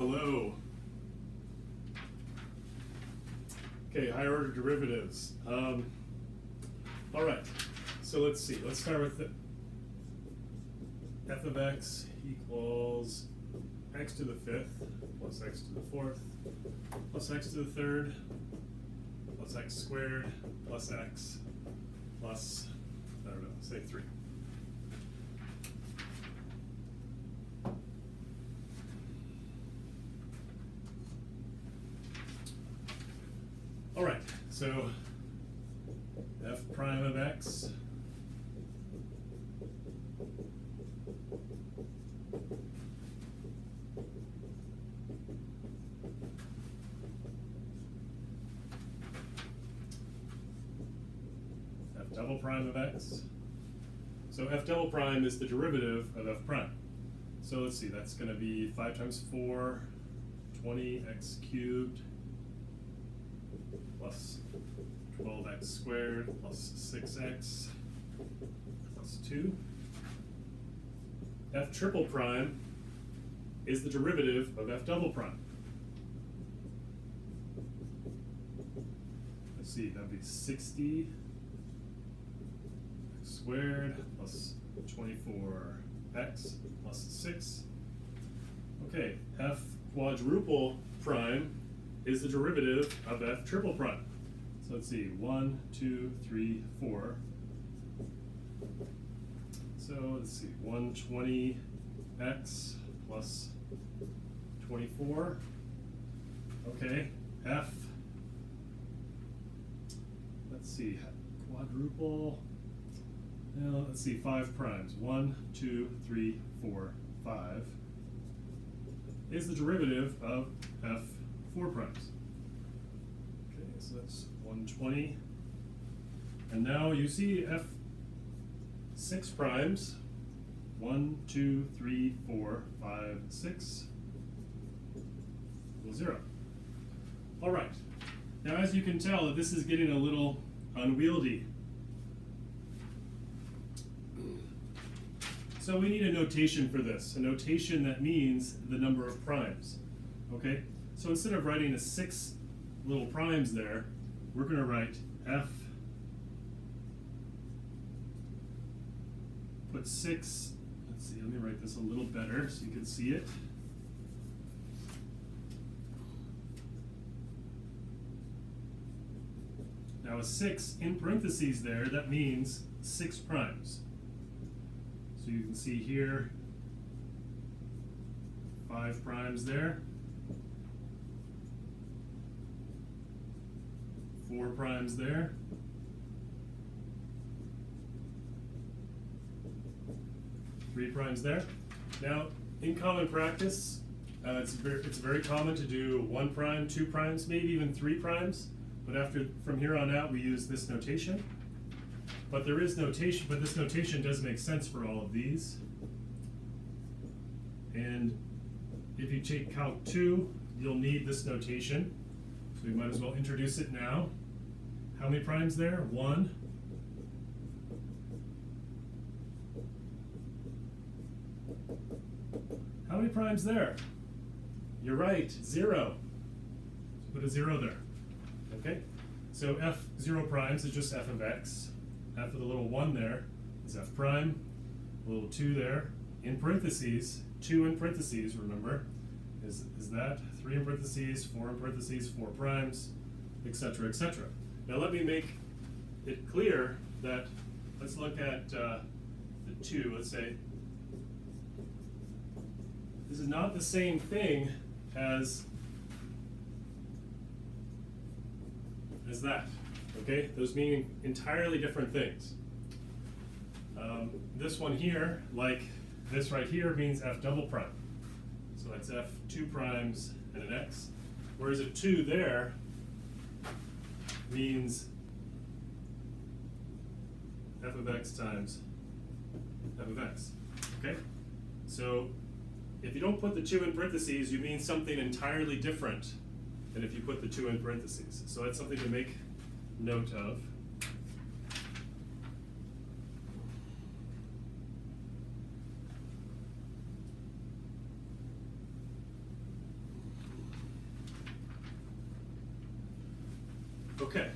Hello. Okay, higher order derivatives. All right, so let's see. Let's start with the f of x equals x to the fifth plus x to the fourth plus x to the third plus x squared plus x plus, I don't know, say 3. All right, so f prime of x f double prime of x. So f double prime is the derivative of f prime. So let's see, that's going to be 5 times 4, 20x cubed plus 12x squared plus 6x plus 2. F triple prime is the derivative of f double prime. Let's see, that would be 60 x squared plus 24x plus 6. Okay, f quadruple prime is the derivative of f triple prime. So let's see, 1, 2, 3, 4. So let's see, 120x plus 24. Okay, f, let's see, quadruple, let's see, 5 primes. 1, 2, 3, 4, 5 is the derivative of f 4 primes. Okay, so that's 120. And now you see f 6 primes. 1, 2, 3, 4, 5, 6 equals 0. All right. Now, as you can tell, this is getting a little unwieldy. So we need a notation for this, a notation that means the number of primes. Okay? So instead of writing a 6 little primes there, we're going to write f, put 6, let's see, let me write this a little better so you can see it. Now a 6 in parentheses there, that means 6 primes. So you can see here, 5 primes there. 4 primes there. 3 primes there. Now, in common practice, it's very common to do 1 prime, 2 primes, maybe even 3 primes. But from here on out, we use this notation. But there is notation, but this notation does make sense for all of these. And if you take Calc 2, you'll need this notation. So we might as well introduce it now. How many primes there? 1. How many primes there? You're right, 0. So put a 0 there. Okay? So f 0 primes is just f of x. F of the little 1 there is f prime. A little 2 there. In parentheses, 2 in parentheses, remember, is that 3 in parentheses, 4 in parentheses, 4 primes, etc., etc. Now let me make it clear that, let's look at the 2, let's say. This is not the same thing as that, okay? Those mean entirely different things. This one here, like this right here, means f double prime. So that's f 2 primes and an x. Whereas a 2 there means f of x times f of x, okay? So if you don't put the 2 in parentheses, you mean something entirely different than if you put the 2 in parentheses. So that's something to make note of. Okay.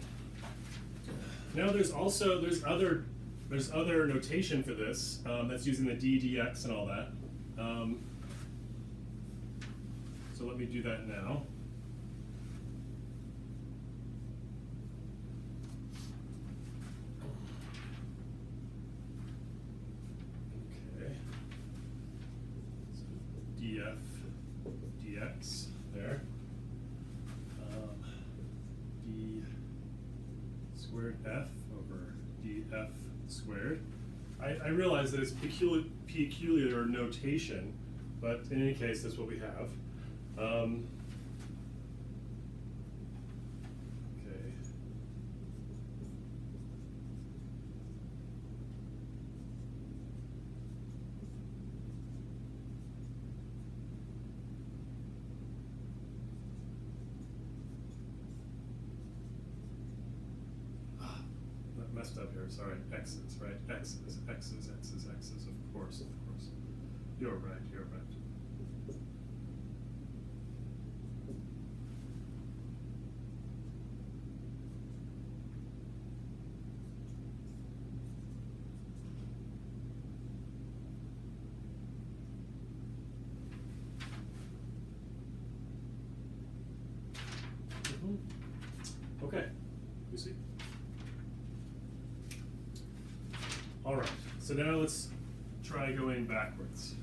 Now there's other notation for this that's using the d dx and all that. So let me do that now. Okay. So df dx there. D squared f over df squared. I realize that it's peculiar notation, but in any case, that's what we have. Okay. Messed up here, sorry. X's, right? X's, of course. You're right. Okay, you see. All right, so now let's try going backwards.